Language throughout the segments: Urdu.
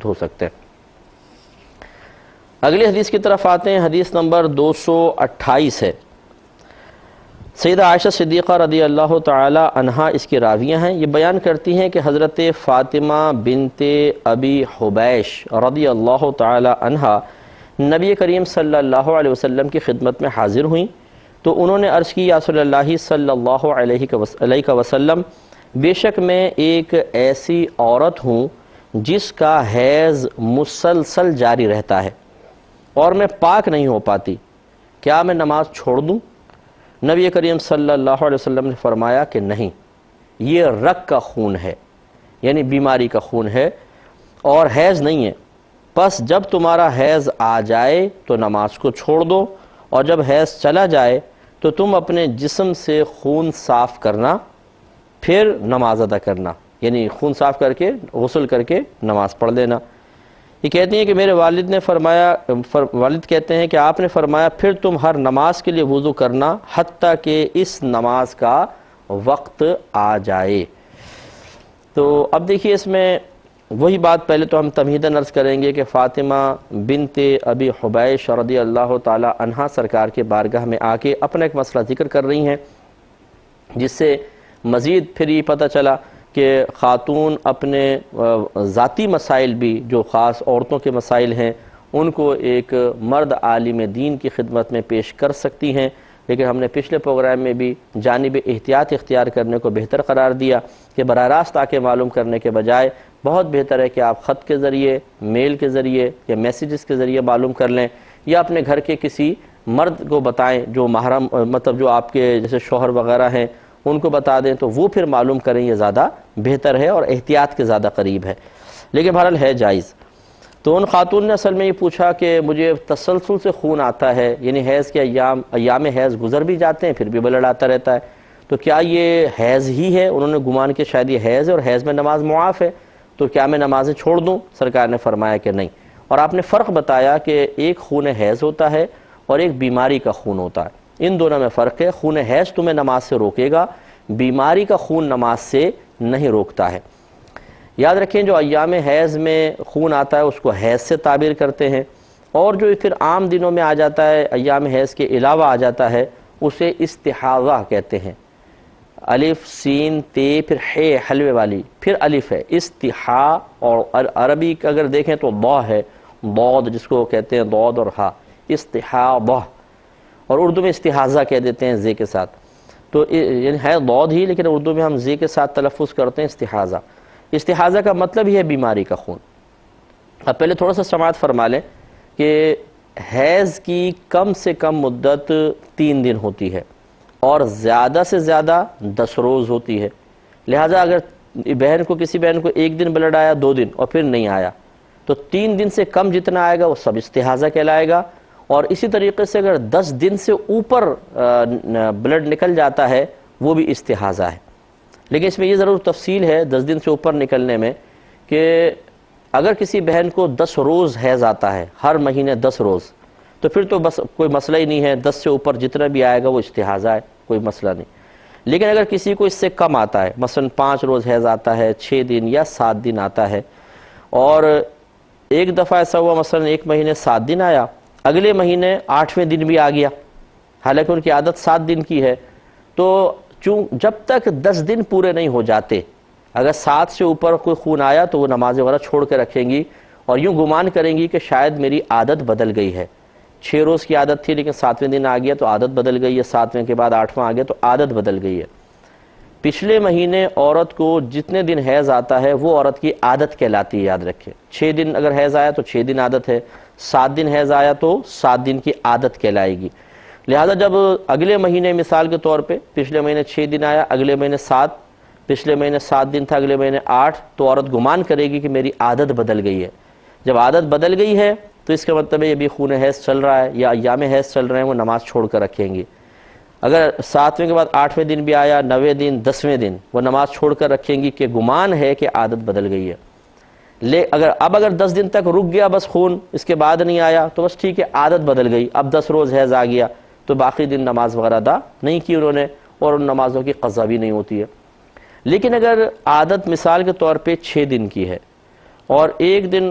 ہو سکتے ہیں۔ اگلی حدیث کی طرف آتے ہیں، حدیث نمبر 228 ہے۔ سیدہ عائشہ صدیقہ رضی اللہ تعالی عنہا اس کی راویہ ہیں، یہ بیان کرتی ہیں کہ حضرت فاطمہ بنت ابی حبیش رضی اللہ تعالی عنہا نبی کریم صلی اللہ علیہ وسلم کی خدمت میں حاضر ہوئیں تو انہوں نے عرض کی، یا رسول اللہ صلی اللہ علیہ وسلم، بے شک میں ایک ایسی عورت ہوں جس کا حیض مسلسل جاری رہتا ہے اور میں پاک نہیں ہو پاتی، کیا میں نماز چھوڑ دوں؟ نبی کریم صلی اللہ علیہ وسلم نے فرمایا کہ نہیں، یہ رگ کا خون ہے، یعنی بیماری کا خون ہے اور حیض نہیں ہے، پس جب تمہارا حیض آ جائے تو نماز کو چھوڑ دو، اور جب حیض چلا جائے تو تم اپنے جسم سے خون صاف کرنا، پھر نماز ادا کرنا، یعنی خون صاف کر کے غسل کر کے نماز پڑھ لینا۔ یہ کہتی ہیں کہ میرے والد نے فرمایا، والد کہتے ہیں کہ آپ نے فرمایا پھر تم ہر نماز کے لیے وضو کرنا حتیٰ کہ اس نماز کا وقت آ جائے۔ تو اب دیکھیے اس میں وہی بات پہلے تو ہم تمہیداً عرض کریں گے کہ فاطمہ بنت ابی حبیش رضی اللہ تعالی عنہا سرکار کے بارگاہ میں آ کے اپنا ایک مسئلہ ذکر کر رہی ہیں، جس سے مزید پھر یہ پتہ چلا کہ خاتون اپنے ذاتی مسائل بھی جو خاص عورتوں کے مسائل ہیں ان کو ایک مرد عالم دین کی خدمت میں پیش کر سکتی ہیں، لیکن ہم نے پچھلے پروگرام میں بھی جانب احتیاط اختیار کرنے کو بہتر قرار دیا کہ براہ راست آ کے معلوم کرنے کے بجائے بہت بہتر ہے کہ آپ خط کے ذریعے، میل کے ذریعے یا میسیجز کے ذریعے معلوم کر لیں، یا اپنے گھر کے کسی مرد کو بتائیں جو محرم، مطلب جو آپ کے جیسے شوہر وغیرہ ہیں ان کو بتا دیں تو وہ پھر معلوم کریں، یہ زیادہ بہتر ہے اور احتیاط کے زیادہ قریب ہے، لیکن بہرحال ہے جائز۔ تو ان خاتون نے اصل میں یہ پوچھا کہ مجھے تسلسل سے خون آتا ہے، یعنی حیض کے ایام حیض گزر بھی جاتے ہیں پھر بھی بلڈ آتا رہتا ہے، تو کیا یہ حیض ہی ہے؟ انہوں نے گمان کہ شاید یہ حیض ہے اور حیض میں نماز معاف ہے، تو کیا میں نمازیں چھوڑ دوں؟ سرکار نے فرمایا کہ نہیں، اور آپ نے فرق بتایا کہ ایک خون حیض ہوتا ہے اور ایک بیماری کا خون ہوتا ہے، ان دونوں میں فرق ہے۔ خون حیض تمہیں نماز سے روکے گا، بیماری کا خون نماز سے نہیں روکتا ہے۔ یاد رکھیں جو ایام حیض میں خون آتا ہے اس کو حیض سے تعبیر کرتے ہیں، اور جو پھر عام دنوں میں آ جاتا ہے ایام حیض کے علاوہ آ جاتا ہے اسے استحاضہ کہتے ہیں۔ الف سین تے پھر ہے حلوے والی پھر الف ہے، استحا، اور عربی کا اگر دیکھیں تو ضا ہے، ضاد جس کو کہتے ہیں ضاد اور ہا، استحاضہ، اور اردو میں استحاضہ کہہ دیتے ہیں زے کے ساتھ، تو یعنی ہے ضاد ہی لیکن اردو میں ہم زے کے ساتھ تلفظ کرتے ہیں استحاضہ۔ استحاضہ کا مطلب ہی ہے بیماری کا خون۔ اب پہلے تھوڑا سا سماعت فرما لیں کہ حیض کی کم سے کم مدت 3 دن ہوتی ہے اور زیادہ سے زیادہ 10 روز ہوتی ہے، لہٰذا اگر کسی بہن کو 1 دن بلڈ آیا، 2 دن اور پھر نہیں آیا تو 3 دن سے کم جتنا آئے گا وہ سب استحاضہ کہلائے گا، اور اسی طریقے سے اگر 10 دن سے اوپر بلڈ نکل جاتا ہے وہ بھی استحاضہ ہے۔ لیکن اس میں یہ ضرور تفصیل ہے 10 دن سے اوپر نکلنے میں کہ اگر کسی بہن کو 10 روز حیض آتا ہے، ہر مہینے 10 روز، تو پھر تو بس کوئی مسئلہ ہی نہیں ہے، 10 سے اوپر جتنا بھی آئے گا وہ استحاضہ ہے، کوئی مسئلہ نہیں۔ لیکن اگر کسی کو اس سے کم آتا ہے، مثلا 5 روز حیض آتا ہے، 6 دن یا 7 دن آتا ہے، اور ایک دفعہ ایسا ہوا مثلا ایک مہینے 7 دن آیا، اگلے مہینے 8ویں دن بھی آ گیا، حالانکہ ان کی عادت 7 دن کی ہے، تو جب تک 10 دن پورے نہیں ہو جاتے، اگر 7 سے اوپر کوئی خون آیا تو وہ نماز وغیرہ چھوڑ کے رکھیں گی، اور یوں گمان کریں گی کہ شاید میری عادت بدل گئی ہے، 6 روز کی عادت تھی لیکن 7ویں دن آ گیا تو عادت بدل گئی ہے، 7ویں کے بعد 8واں آ گیا تو عادت بدل گئی ہے۔ پچھلے مہینے عورت کو جتنے دن حیض آتا ہے وہ عورت کی عادت کہلاتی ہے، یاد رکھیں، 6 دن اگر حیض آیا تو 6 دن عادت ہے، 7 دن حیض آیا تو 7 دن کی عادت کہلائے گی۔ لہذا جب اگلے مہینے مثال کے طور پہ پچھلے مہینے 6 دن آیا، اگلے مہینے 7، پچھلے مہینے 7 دن تھا، اگلے مہینے 8، تو عورت گمان کرے گی کہ میری عادت بدل گئی ہے۔ جب عادت بدل گئی ہے تو اس کا مطلب ہے یہ بھی خون حیض چل رہا ہے یا ایام حیض چل رہے ہیں، وہ نماز چھوڑ کر رکھیں گی۔ اگر 7ویں کے بعد 8ویں دن بھی آیا، 9ویں دن، 10ویں دن، وہ نماز چھوڑ کر رکھیں گی کہ گمان ہے کہ عادت بدل گئی ہے۔ اگر 10 دن تک رک گیا بس خون، اس کے بعد نہیں آیا تو بس ٹھیک ہے، عادت بدل گئی، اب 10 روز حیض آ گیا تو باقی دن نماز وغیرہ ادا نہیں کی انہوں نے، اور ان نمازوں کی قضا بھی نہیں ہوتی ہے۔ لیکن اگر عادت مثال کے طور پہ 6 دن کی ہے اور ایک دن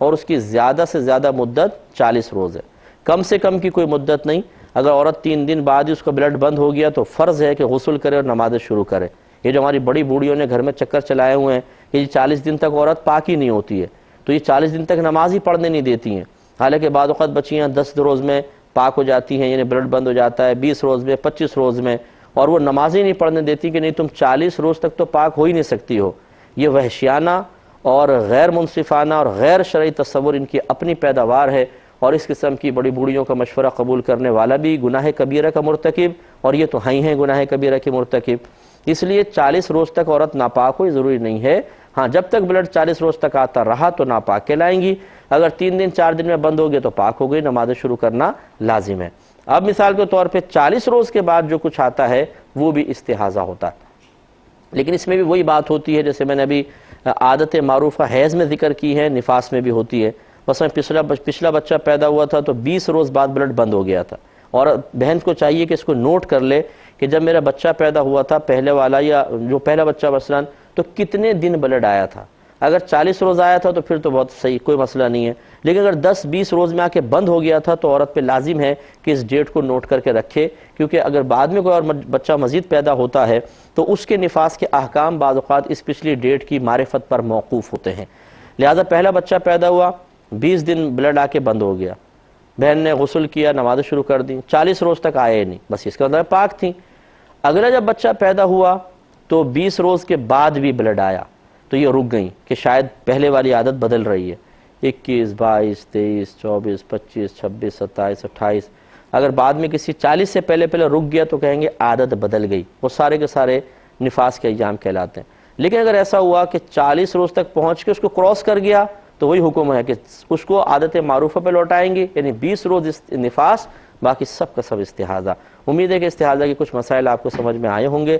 اور اس کی زیادہ سے زیادہ مدت 40 روز ہے، کم سے کم کی کوئی مدت نہیں۔ اگر عورت 3 دن بعد ہی اس کا بلڈ بند ہو گیا تو فرض ہے کہ غسل کرے اور نمازیں شروع کرے۔ یہ جو ہماری بڑی بوڑھیوں نے گھر میں چکر چلائے ہوئے ہیں کہ 40 دن تک عورت پاک ہی نہیں ہوتی ہے، تو یہ 40 دن تک نماز ہی پڑھنے نہیں دیتی ہیں، حالانکہ بعض اوقات بچیاں 10 روز میں پاک ہو جاتی ہیں، یعنی بلڈ بند ہو جاتا ہے 20 روز میں، 25 روز میں، اور وہ نماز ہی نہیں پڑھنے دیتی کہ نہیں تم 40 روز تک تو پاک ہو ہی نہیں سکتی ہو۔ یہ وحشیانہ اور غیر منصفانہ اور غیر شرعی تصور ان کی اپنی پیداوار ہے، اور اس قسم کی بڑی بوڑھیوں کا مشورہ قبول کرنے والا بھی گناہ کبیرہ کا مرتکب، اور یہ تو ہیں گناہ کبیرہ کے مرتکب۔ اس لیے 40 روز تک عورت ناپاک ہو، یہ ضروری نہیں ہے۔ ہاں، جب تک بلڈ 40 روز تک آتا رہا تو ناپاک کہلائیں گی، اگر 3 دن 4 دن میں بند ہو گئے تو پاک ہو گئی، نمازیں شروع کرنا لازم ہے۔ اب مثال کے طور پہ 40 روز کے بعد جو کچھ آتا ہے وہ بھی استحاضہ ہوتا ہے، لیکن اس میں بھی وہی بات ہوتی ہے جیسے میں نے ابھی عادت معروفہ حیض میں ذکر کی ہے، نفاس میں بھی ہوتی ہے۔ مثلا پچھلا بچہ پیدا ہوا تھا تو 20 روز بعد بلڈ بند ہو گیا تھا، اور بہن کو چاہیے کہ اس کو نوٹ کر لے کہ جب میرا بچہ پیدا ہوا تھا پہلے والا یا جو پہلا بچہ مثلا، تو کتنے دن بلڈ آیا تھا۔ اگر 40 روز آیا تھا تو پھر تو بہت صحیح، کوئی مسئلہ نہیں ہے، لیکن اگر 10-20 روز میں آ کے بند ہو گیا تھا تو عورت پہ لازم ہے کہ اس ڈیٹ کو نوٹ کر کے رکھے، کیونکہ اگر بعد میں کوئی اور بچہ مزید پیدا ہوتا ہے تو اس کے نفاس کے احکام بعض اوقات اس پچھلی ڈیٹ کی معرفت پر موقوف ہوتے ہیں۔ لہذا پہلا بچہ پیدا ہوا، 20 دن بلڈ آ کے بند ہو گیا، بہن نے غسل کیا، نمازیں شروع کر دیں، 40 روز تک آئے نہیں، بس اس کا مطلب پاک تھیں۔ اگلا جب بچہ پیدا ہوا تو 20 روز کے بعد بھی بلڈ آیا تو یہ رک گئیں کہ شاید پہلے والی عادت بدل رہی ہے، 21 22 23 24 25 26 27 28۔ اگر بعد میں کسی 40 سے پہلے رک گیا تو کہیں گے عادت بدل گئی، وہ سارے کے سارے نفاس کے ایام کہلاتے ہیں۔ لیکن اگر ایسا ہوا کہ 40 روز تک پہنچ کے اس کو کراس کر گیا تو وہی حکم ہے کہ اس کو عادت معروفہ پہ لوٹائیں گے، یعنی 20 روز نفاس، باقی سب کا سب استحاضہ۔ امید ہے کہ استحاضہ کے کچھ مسائل آپ کو سمجھ میں آئے ہوں گے۔